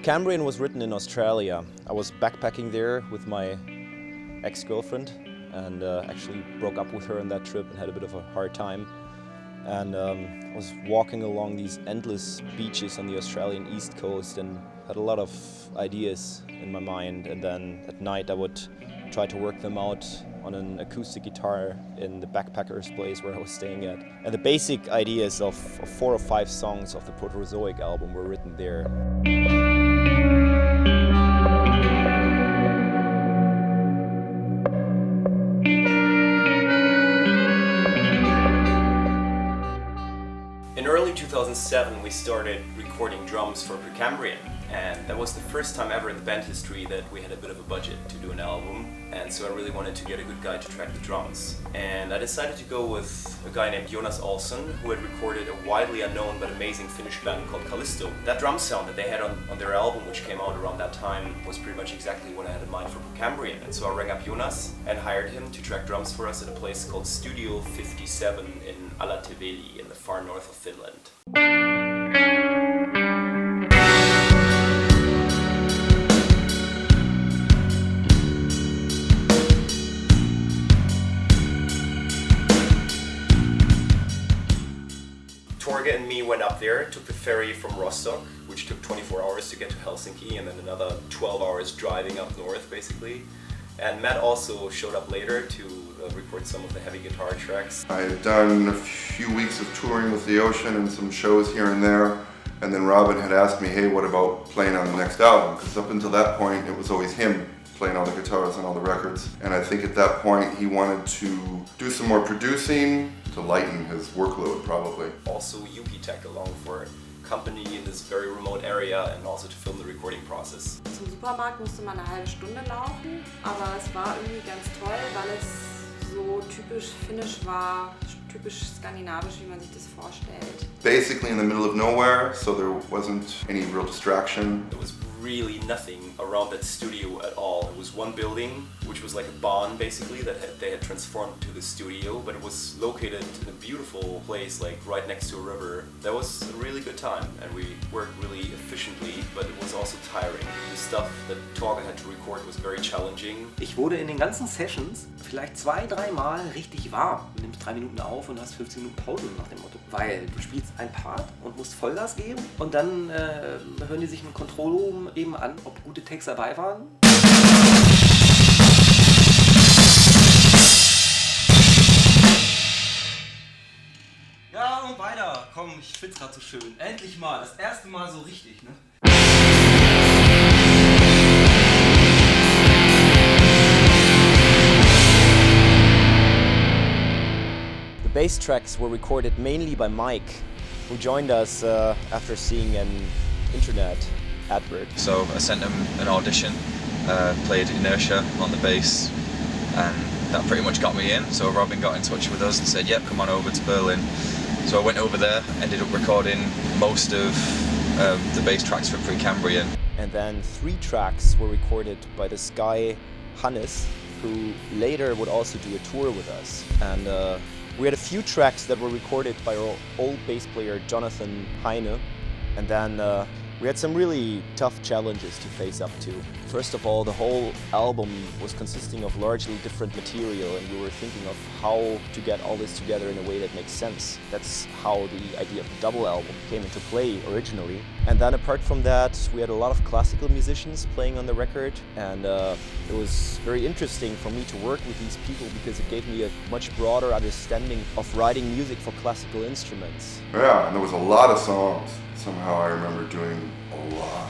Precambrian was written in Australia. I was backpacking there with my ex-girlfriend and actually broke up with her on that trip and had a bit of a hard time. And I was walking along these endless beaches on the Australian east coast and had a lot of ideas in my mind. And then at night I would try to work them out on an acoustic guitar in the backpacker's place where I was staying at. And the basic ideas of 4 or 5 songs of the Proterozoic album were written there. In early 2007 we started recording drums for Precambrian, and that was the first time ever in the band history that we had a bit of a budget to do an album, and so I really wanted to get a good guy to track the drums. And I decided to go with a guy named Jonas Olsson, who had recorded a widely unknown but amazing Finnish band called Callisto. That drum sound that they had on their album, which came out around that time, was pretty much exactly what I had in mind for Precambrian. And so I rang up Jonas and hired him to track drums for us at a place called Studio 57 in Alatteveli in the far north of Finland. Torge and me went up there, took the ferry from Rostock, which took 24 hours to get to Helsinki, and then another 12 hours driving up north, basically. And Matt also showed up later to record some of the heavy guitar tracks. I had done a few weeks of touring with the Ocean and some shows here and there, and then Robin had asked me, hey, what about playing on the next album? Because up until that point, it was always him playing all the guitars on all the records. And I think at that point, he wanted to do some more producing to lighten his workload, probably. Also Yuki tagged along for company in this very remote area and also to film the recording process. Zum Supermarkt musste man eine halbe Stunde laufen, aber es war irgendwie ganz toll, weil es so typisch finnisch war, typisch skandinavisch, wie man sich das vorstellt. Basically in the middle of nowhere, so there wasn't any real distraction. There was really nothing around that studio at all. It was one building, which was like a barn basically, that they had transformed to the studio, but it was located in a beautiful place, like right next to a river. That was a really good time, and we worked really efficiently, but it was also tiring. The stuff that Torge had to record was very challenging. Ich wurde in den ganzen Sessions vielleicht 2-3 Mal richtig warm. Du nimmst 3 Minuten auf und hast 15 Minuten Pause nach dem Motto. Weil du spielst ein Part und musst Vollgas geben und dann hören die sich im Control Room eben an, ob gute Takes dabei waren. Ja, und weiter. Komm, ich find's grad so schön. Endlich mal, das erste Mal so richtig, ne? The bass tracks were recorded mainly by Mike, who joined us after seeing an internet advert. So I sent him an audition, played Inertia on the bass, and that pretty much got me in. So Robin got in touch with us and said, yep, come on over to Berlin. So I went over there, ended up recording most of the bass tracks for Precambrian. And then 3 tracks were recorded by this guy, Hannes, who later would also do a tour with us. And we had a few tracks that were recorded by our old bass player, Jonathan Heine. And then we had some really tough challenges to face up to. First of all, the whole album was consisting of largely different material, and we were thinking of how to get all this together in a way that makes sense. That's how the idea of the double album came into play originally. And then apart from that, we had a lot of classical musicians playing on the record, and it was very interesting for me to work with these people because it gave me a much broader understanding of writing music for classical instruments. Yeah, and there was a lot of songs. Somehow I remember doing a lot.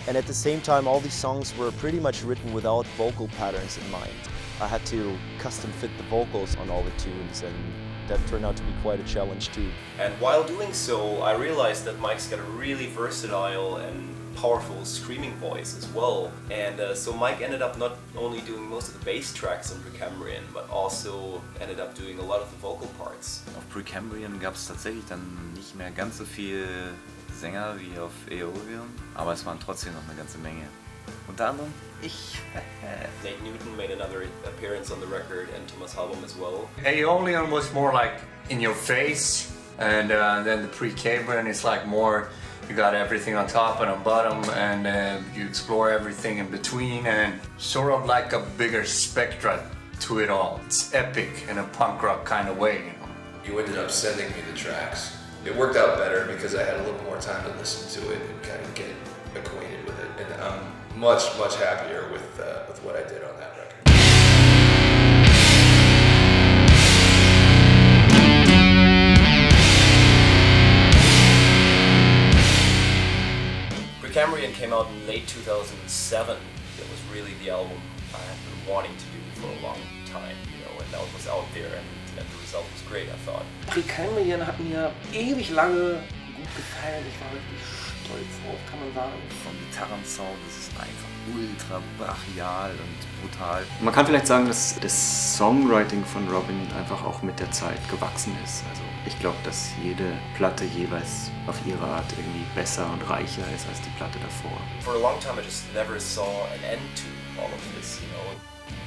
And at the same time, all these songs were pretty much written without vocal patterns in mind. I had to custom fit the vocals on all the tunes, and that turned out to be quite a challenge too. And while doing so, I realized that Mike's got a really versatile and powerful screaming voice as well. And so Mike ended up not only doing most of the bass tracks on Precambrian, but also ended up doing a lot of the vocal parts. Auf Precambrian gab es tatsächlich dann nicht mehr ganz so viele Sänger wie auf Oblivion, aber es waren trotzdem noch eine ganze Menge. Unter anderem ich. Nate Newton made another appearance on the record, and Thomas Halbom as well. Aeolian was more like in your face, and then the Precambrian is like more You got everything on top and on bottom, and you explore everything in between, and sort of like a bigger spectra to it all. It's epic in a punk rock kind of way, you know. You ended up sending me the tracks. It worked out better because I had a little more time to listen to it and kind of get acquainted with it, and I'm much happier with what I did on that record. Precambrian came out in late 2007. It was really the album I had been wanting to do for a long time, you know, and now it was out there and the result was great, I thought. Precambrian hat mir ewig lange gut gefallen. Ich war wirklich stolz drauf, kann man sagen. Vom Gitarrensound, das ist einfach ultra brachial und brutal. Man kann vielleicht sagen, dass das Songwriting von Robin einfach auch mit der Zeit gewachsen ist. Also ich glaube, dass jede Platte jeweils auf ihre Art irgendwie besser und reicher ist als die Platte davor. For a long time I just never saw an end to all of this, you know.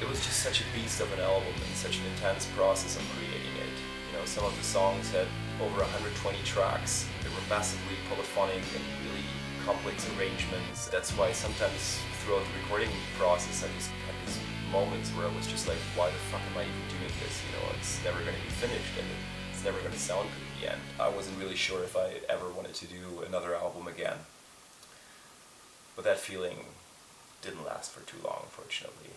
It was just such a beast of an album and such an intense process of creating it. You know, some of the songs had over 120 tracks. They were massively polyphonic and really complex arrangements. That's why sometimes throughout the recording process I just had these moments where I was just like, why the fuck am I even doing this? You know, it's never going to be finished and it's never going to sound good in the end. I wasn't really sure if I ever wanted to do another album again. But that feeling didn't last for too long, unfortunately.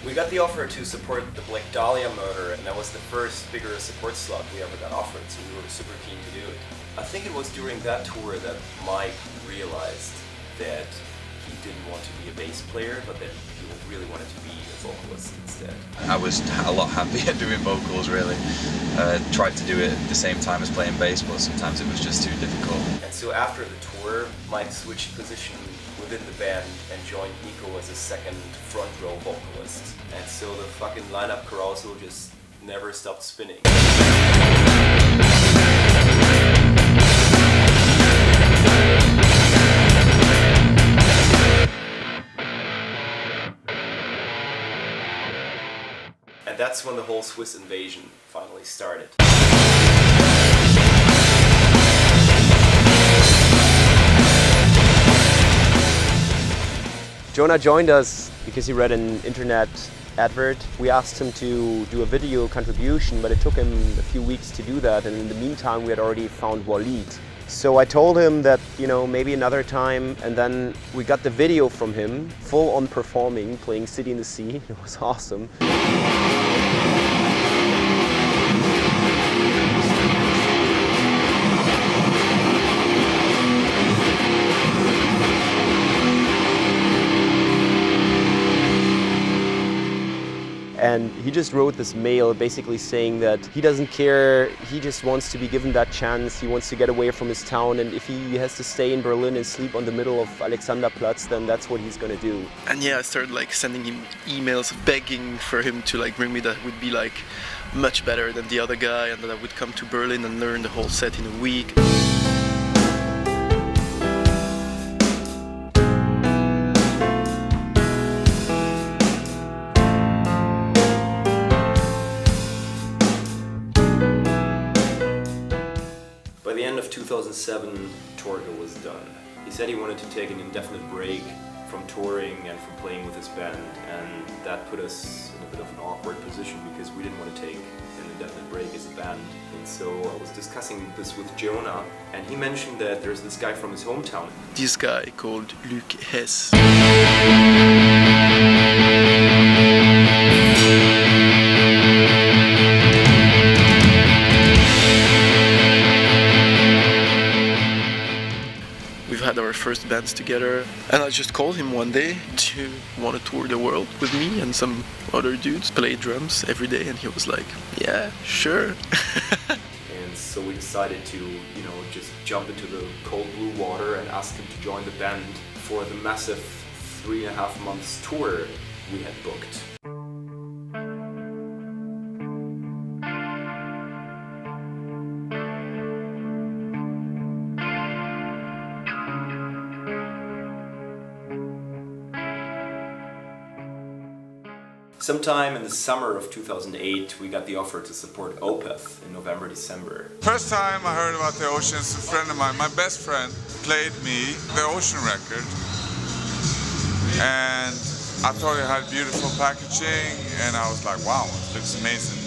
We got the offer to support the Black Dahlia murder, and that was the first bigger support slot we ever got offered, so we were super keen to do it. I think it was during that tour that Mike realized that he didn't want to be a bass player, but that he really wanted to be a vocalist instead. I was a lot happier doing vocals, really. Tried to do it at the same time as playing bass, but sometimes it was just too difficult. And so after the tour, Mike switched position within the band and joined Nico as a second front row vocalist. And so the fucking lineup carousel just never stopped spinning. And that's when the whole Swiss invasion finally started. Jonah joined us because he read an internet advert. We asked him to do a video contribution, but it took him a few weeks to do that, and in the meantime we had already found Walid. So I told him that, you know, maybe another time, and then we got the video from him, full on performing, playing City in the Sea. It was awesome. And he just wrote this mail basically saying that he doesn't care, he just wants to be given that chance, he wants to get away from his town, and if he has to stay in Berlin and sleep on the middle of Alexanderplatz, then that's what he's gonna do. And yeah, I started like sending him emails begging for him to like bring me that would be like much better than the other guy, and that I would come to Berlin and learn the whole set in a week. By the end of 2007, Torgo was done. He said he wanted to take an indefinite break from touring and from playing with his band, and that put us in a bit of an awkward position because we didn't want to take an indefinite break as a band. And so I was discussing this with Jonah, and he mentioned that there's this guy from his hometown. This guy called Loic Hess. We've had our first bands together, and I just called him one day to want to tour the world with me and some other dudes, play drums every day, and he was like, yeah, sure. And so we decided to, you know, just jump into the cold blue water and ask him to join the band for the massive 3.5 months tour we had booked. Sometime in the summer of 2008, we got the offer to support OPETH in November, December. First time I heard about the Oceans, a friend of mine, my best friend, played me the Ocean record. And I thought it had beautiful packaging, and I was like, wow, it looks amazing.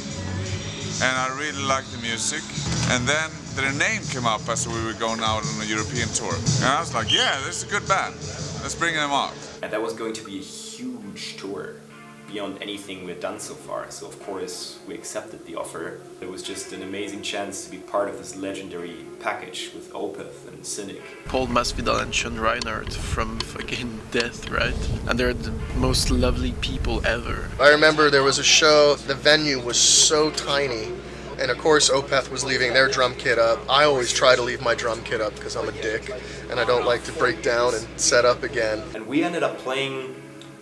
And I really liked the music. And then their name came up as we were going out on a European tour. And I was like, yeah, this is a good band. Let's bring them out. And that was going to be a huge tour, beyond anything we'd done so far. So of course we accepted the offer. It was just an amazing chance to be part of this legendary package with OPETH and CYNIC. Paul Masvidal and Sean Reinhardt from fucking Death, right? And they're the most lovely people ever. I remember there was a show, the venue was so tiny, and of course OPETH was leaving their drum kit up. I always try to leave my drum kit up because I'm a dick and I don't like to break down and set up again. And we ended up playing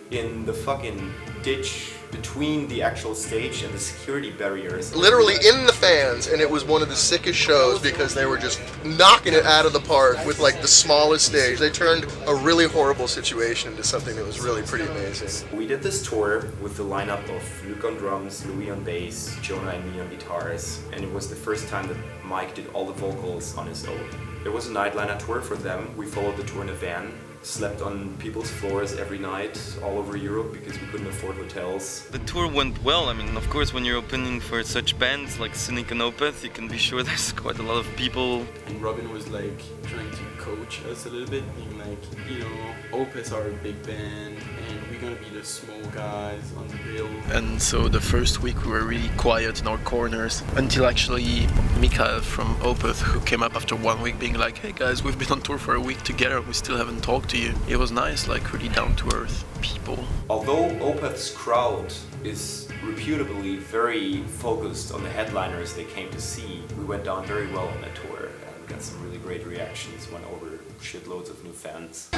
in the fucking ditch between the actual stage and the security barriers. Literally in the fans, and it was one of the sickest shows because they were just knocking it out of the park with like the smallest stage. They turned a really horrible situation into something that was really pretty amazing. We did this tour with the lineup of Luke on drums, Louis on bass, Jonah and me on guitars, and it was the first time that Mike did all the vocals on his own. It was a nightliner tour for them. We followed the tour in a van, slept on people's floors every night all over Europe because we couldn't afford hotels. The tour went well. I mean, of course, when you're opening for such bands like CYNIC and OPETH, you can be sure there's quite a lot of people. And Robin was like trying to coach us a little bit, being like, you know, OPETH are a big band and we're gonna be the small guys on the bill. And so the first week we were really quiet in our corners until actually Mikael from OPETH, who came up after 1 week being like, hey guys, we've been on tour for a week together and we still haven't talked to you. It was nice, like really down to earth people. Although OPETH's crowd is reputably very focused on the headliners they came to see, we went down very well on that tour and got some really great reactions, went over shitloads of new fans.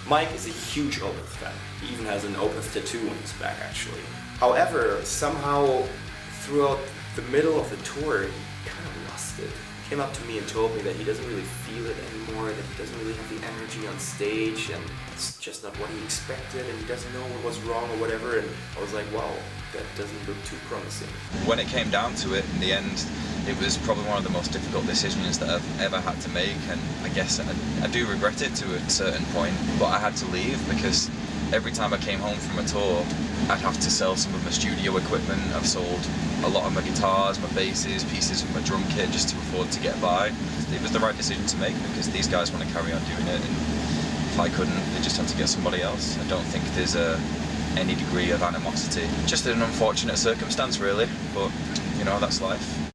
Mike is a huge OPETH fan. He even has an OPETH tattoo on his back, actually. However, somehow throughout the middle of the tour, he kind of lost it. He came up to me and told me that he doesn't really feel it anymore, that he doesn't really have the energy on stage, and it's just not what he expected, and he doesn't know what was wrong or whatever, and I was like, wow, that doesn't look too promising. When it came down to it, in the end, it was probably one of the most difficult decisions that I've ever had to make, and I guess I do regret it to a certain point, but I had to leave because every time I came home from a tour, I'd have to sell some of my studio equipment. I've sold a lot of my guitars, my basses, pieces of my drum kit just to afford to get by. It was the right decision to make because these guys want to carry on doing it, and if I couldn't, they just had to get somebody else. I don't think there's any degree of animosity. Just an unfortunate circumstance really, but you know, that's life.